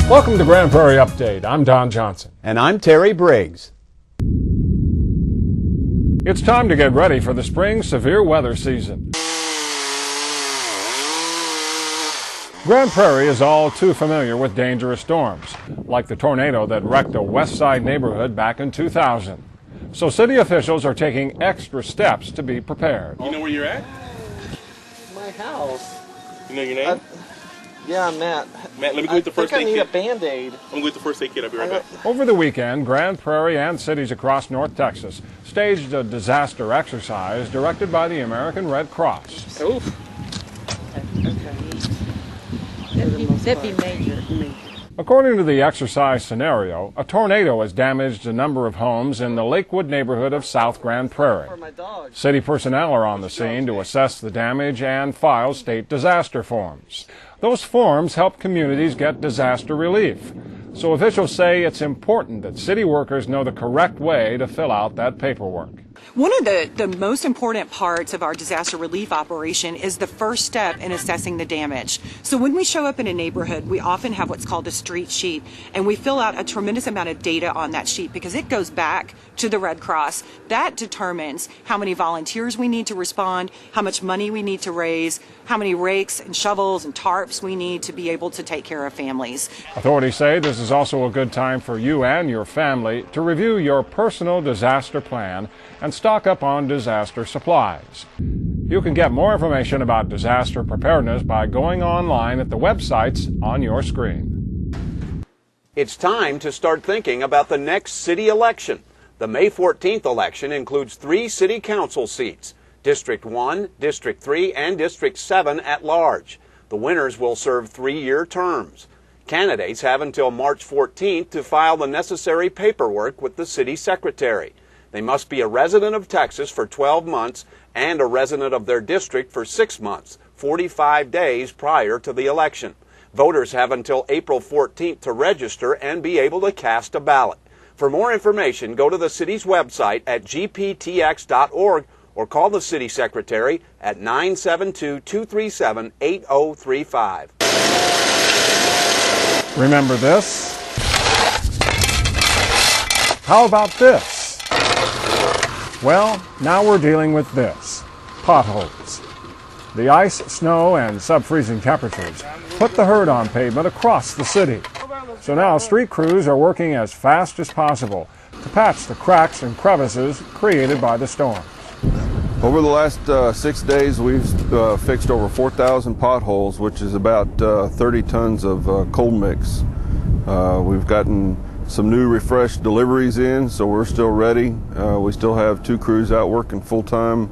Welcome to Grand Prairie Update. I'm Don Johnson. And I'm Terry Briggs. It's time to get ready for the spring severe weather season. Grand Prairie is all too familiar with dangerous storms, like the tornado that wrecked a West Side neighborhood back in 2000. So city officials are taking extra steps to be prepared. You know where you're at? My house. You know your name? Yeah, Matt. Matt, let me go get the first aid kit. I need a Band-Aid. I'm going to get the first aid kit. I'll be right back. Over the weekend, Grand Prairie and cities across North Texas staged a disaster exercise directed by the American Red Cross. Oof. That'd be major. According to the exercise scenario, a tornado has damaged a number of homes in the Lakewood neighborhood of South Grand Prairie. City personnel are on the scene to assess the damage and file state disaster forms. Those forms help communities get disaster relief. So officials say it's important that city workers know the correct way to fill out that paperwork. One of the most important parts of our disaster relief operation is the first step in assessing the damage. So when we show up in a neighborhood, we often have what's called a street sheet, and we fill out a tremendous amount of data on that sheet because it goes back to the Red Cross. That determines how many volunteers we need to respond, how much money we need to raise, how many rakes and shovels and tarps we need to be able to take care of families. Authorities say this is also a good time for you and your family to review your personal disaster plan and stock up on disaster supplies. You can get more information about disaster preparedness by going online at the websites on your screen. It's time to start thinking about the next city election. The May 14th election includes 3 city council seats, District 1, District 3, and District 7 at large. The winners will serve 3-year terms. Candidates have until March 14th to file the necessary paperwork with the city secretary. They must be a resident of Texas for 12 months and a resident of their district for 6 months, 45 days prior to the election. Voters have until April 14th to register and be able to cast a ballot. For more information, go to the city's website at gptx.org or call the city secretary at 972-237-8035. Remember this? How about this? Well, now we're dealing with this, potholes. The ice, snow, and sub-freezing temperatures put the hurt on pavement across the city. So now street crews are working as fast as possible to patch the cracks and crevices created by the storm. Over the last 6 days, we've fixed over 4,000 potholes, which is about 30 tons of cold mix. We've gotten some new refreshed deliveries in, so we're still ready. We still have 2 crews out working full-time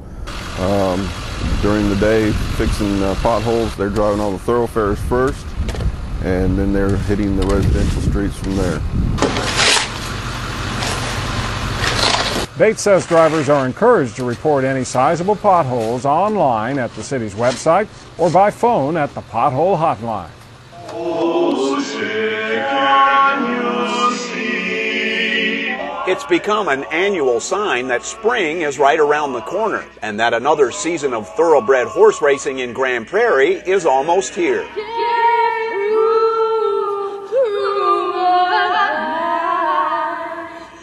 during the day fixing potholes. They're driving all the thoroughfares first, and then they're hitting the residential streets from there. Bates says drivers are encouraged to report any sizable potholes online at the city's website or by phone at the pothole hotline. It's become an annual sign that spring is right around the corner and that another season of thoroughbred horse racing in Grand Prairie is almost here.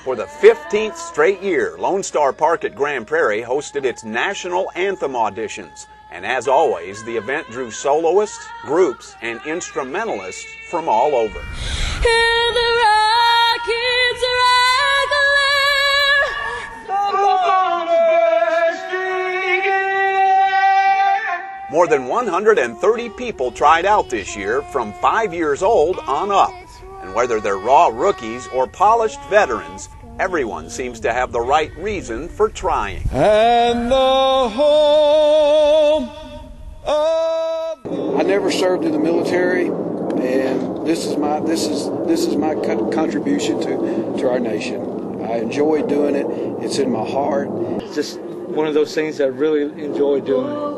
For the 15th straight year, Lone Star Park at Grand Prairie hosted its National Anthem auditions. And as always, the event drew soloists, groups, and instrumentalists from all over. More than 130 people tried out this year, from 5 years old on up. And whether they're raw rookies or polished veterans, everyone seems to have the right reason for trying. And the home of... I never served in the military, and this is my contribution to our nation. I enjoy doing it. It's in my heart. It's just one of those things that I really enjoy doing.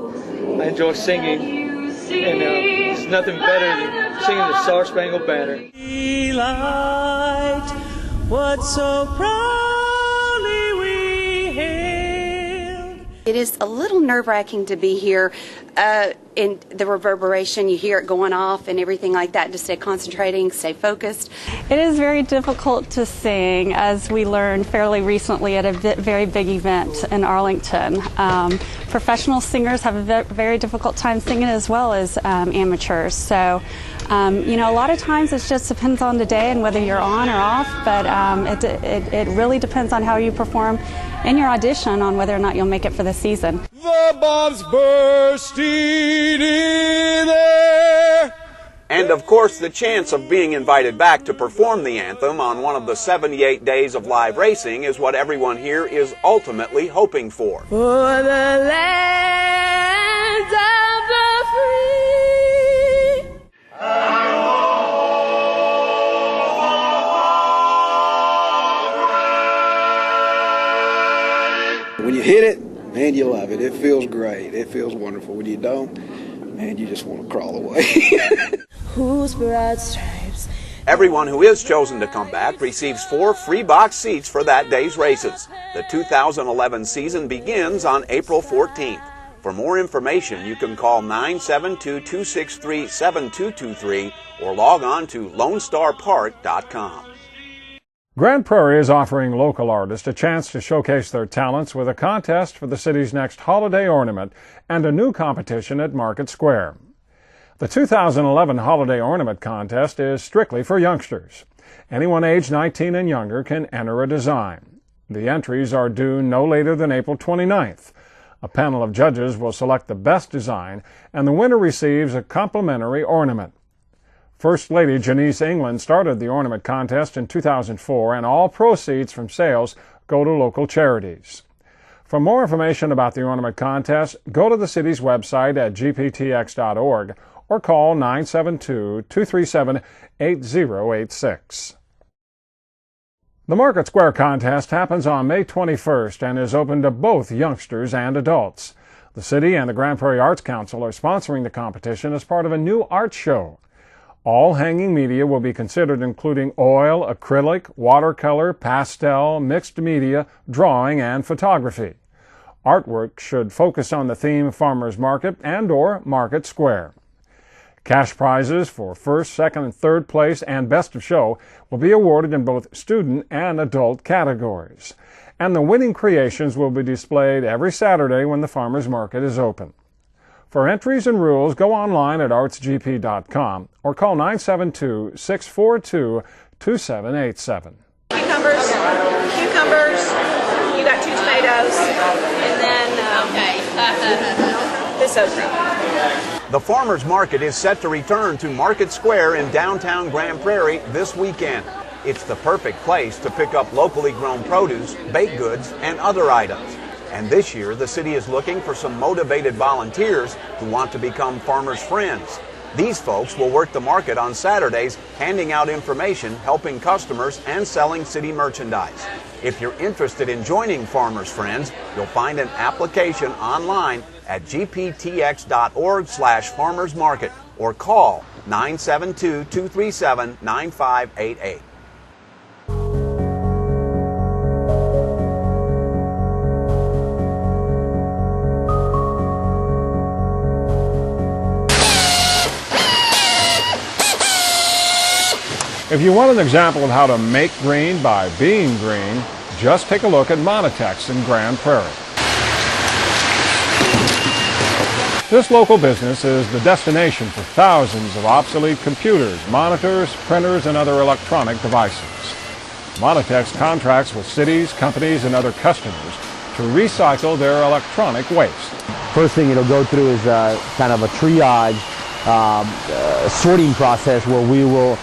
I enjoy singing, and there's nothing better than singing the Star Spangled Banner. What so proudly we hailed. It is a little nerve-wracking to be here. in the reverberation, you hear it going off and everything like that, to stay concentrating, stay focused. It is very difficult to sing, as we learned fairly recently at a very big event in Arlington. Professional singers have a very difficult time singing as well as amateurs. So, you know, a lot of times it just depends on the day and whether you're on or off, but it really depends on how you perform in your audition on whether or not you'll make it for the season. The bombs bursting in air. And of course, the chance of being invited back to perform the anthem on one of the 78 days of live racing is what everyone here is ultimately hoping for. For the land of the free. When you hit it, man, you love it. It feels great. It feels wonderful. When you don't, man, you just want to crawl away. Whose broad stripes. Everyone who is chosen to come back receives 4 free box seats for that day's races. The 2011 season begins on April 14th. For more information, you can call 972-263-7223 or log on to LoneStarPark.com. Grand Prairie is offering local artists a chance to showcase their talents with a contest for the city's next holiday ornament and a new competition at Market Square. The 2011 Holiday Ornament Contest is strictly for youngsters. Anyone aged 19 and younger can enter a design. The entries are due no later than April 29th. A panel of judges will select the best design, and the winner receives a complimentary ornament. First Lady Janice England started the ornament contest in 2004, and all proceeds from sales go to local charities. For more information about the ornament contest, go to the city's website at gptx.org or call 972-237-8086. The Market Square contest happens on May 21st and is open to both youngsters and adults. The city and the Grand Prairie Arts Council are sponsoring the competition as part of a new art show. All hanging media will be considered, including oil, acrylic, watercolor, pastel, mixed media, drawing, and photography. Artwork should focus on the theme Farmers Market and/or Market Square. Cash prizes for first, second, and third place and best of show will be awarded in both student and adult categories. And the winning creations will be displayed every Saturday when the Farmers Market is open. For entries and rules, go online at artsgp.com or call 972-642-2787. Cucumbers, you got 2 tomatoes, and then this okra. The Farmers Market is set to return to Market Square in downtown Grand Prairie this weekend. It's the perfect place to pick up locally grown produce, baked goods, and other items. And this year, the city is looking for some motivated volunteers who want to become farmers' friends. These folks will work the market on Saturdays, handing out information, helping customers, and selling city merchandise. If you're interested in joining Farmers' Friends, you'll find an application online at gptx.org/farmersmarket or call 972-237-9588. If you want an example of how to make green by being green, just take a look at Monotex in Grand Prairie. This local business is the destination for thousands of obsolete computers, monitors, printers, and other electronic devices. Monotex contracts with cities, companies, and other customers to recycle their electronic waste. First thing it'll go through is kind of a triage sorting process where we will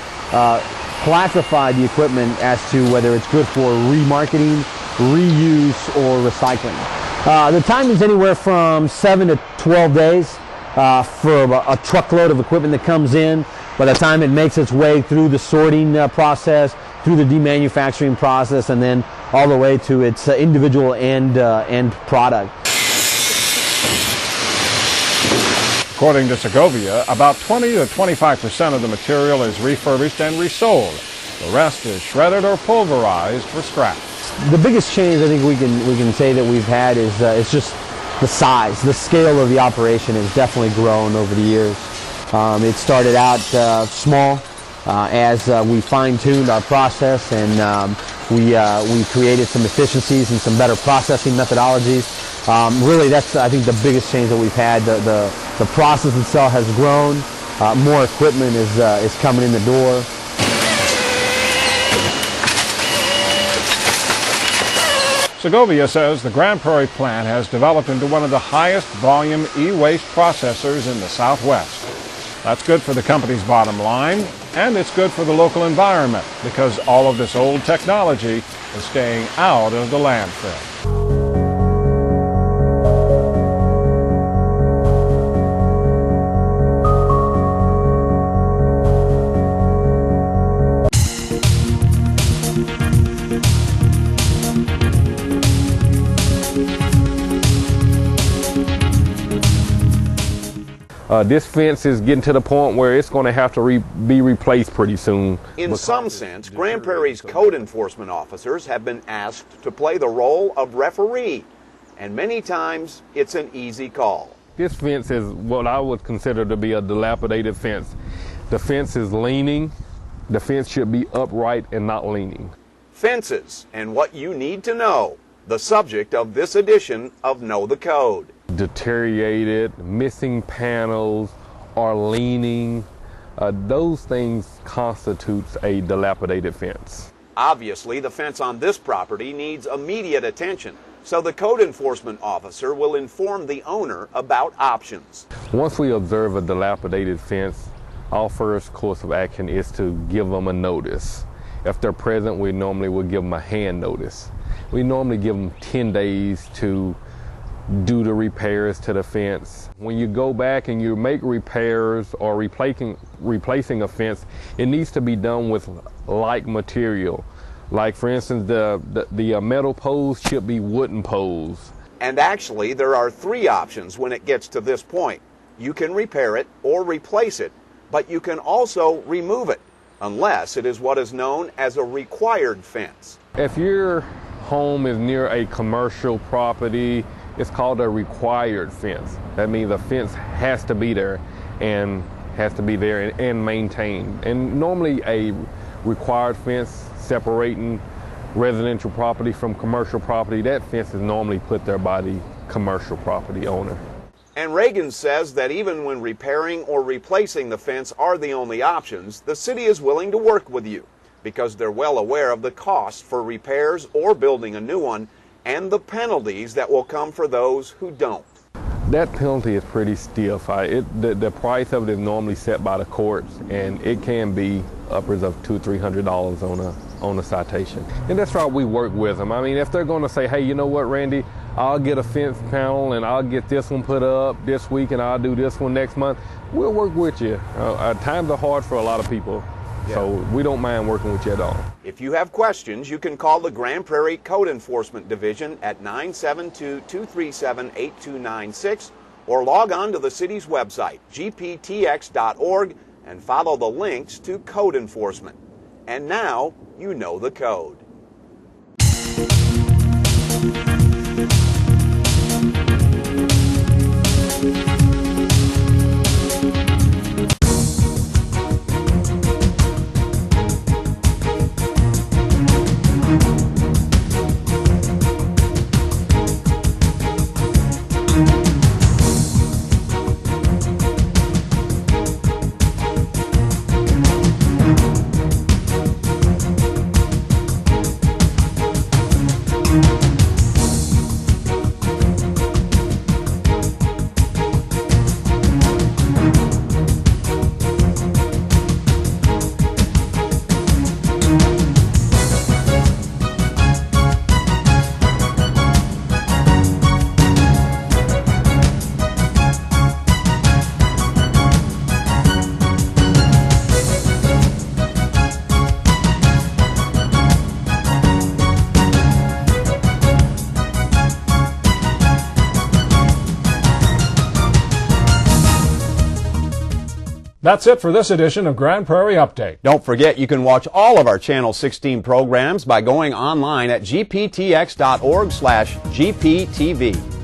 classify the equipment as to whether it's good for remarketing, reuse, or recycling. The time is anywhere from 7 to 12 days for a truckload of equipment that comes in. By the time it makes its way through the sorting process, through the demanufacturing process, and then all the way to its individual end product. According to Segovia, about 20 to 25% of the material is refurbished and resold. The rest is shredded or pulverized for scrap. The biggest change I think we can say that we've had is it's just the size, the scale of the operation has definitely grown over the years. It started out small as we fine-tuned our process, and we created some efficiencies and some better processing methodologies. Really, that's, I think, the biggest change that we've had. The process itself has grown. More equipment is coming in the door. Segovia says the Grand Prairie plant has developed into one of the highest volume e-waste processors in the Southwest. That's good for the company's bottom line, and it's good for the local environment because all of this old technology is staying out of the landfill. This fence is getting to the point where it's going to have to be replaced pretty soon. In some sense, Grand Prairie's code enforcement officers have been asked to play the role of referee, and many times it's an easy call. This fence is what I would consider to be a dilapidated fence. The fence is leaning. The fence should be upright and not leaning. Fences and what you need to know, the subject of this edition of Know the Code. Deteriorated, missing panels, or leaning, those things constitutes a dilapidated fence. Obviously, the fence on this property needs immediate attention, so the code enforcement officer will inform the owner about options. Once we observe a dilapidated fence, our first course of action is to give them a notice. If they're present, we normally will give them a hand notice. We normally give them 10 days to do the repairs to the fence. When you go back and you make repairs or replacing a fence, it needs to be done with like material. Like, for instance, the metal poles should be wooden poles. And actually, there are 3 options when it gets to this point. You can repair it or replace it, but you can also remove it, unless it is what is known as a required fence. If your home is near a commercial property, it's called a required fence. That means the fence has to be there and maintained. And normally a required fence separating residential property from commercial property, that fence is normally put there by the commercial property owner. And Reagan says that even when repairing or replacing the fence are the only options, the city is willing to work with you because they're well aware of the cost for repairs or building a new one and the penalties that will come for those who don't. That penalty is pretty stiff. The price of it is normally set by the courts, and it can be upwards of $200-300 on a citation. And that's why we work with them. I mean, if they're going to say, hey, you know what, Randy, I'll get a fence panel and I'll get this one put up this week and I'll do this one next month, we'll work with you. Times are hard for a lot of people. Yeah. So we don't mind working with you at all. If you have questions, you can call the Grand Prairie Code Enforcement Division at 972-237-8296 or log on to the city's website, gptx.org, and follow the links to code enforcement. And now you know the code. That's it for this edition of Grand Prairie Update. Don't forget you can watch all of our Channel 16 programs by going online at gptx.org/GPTV.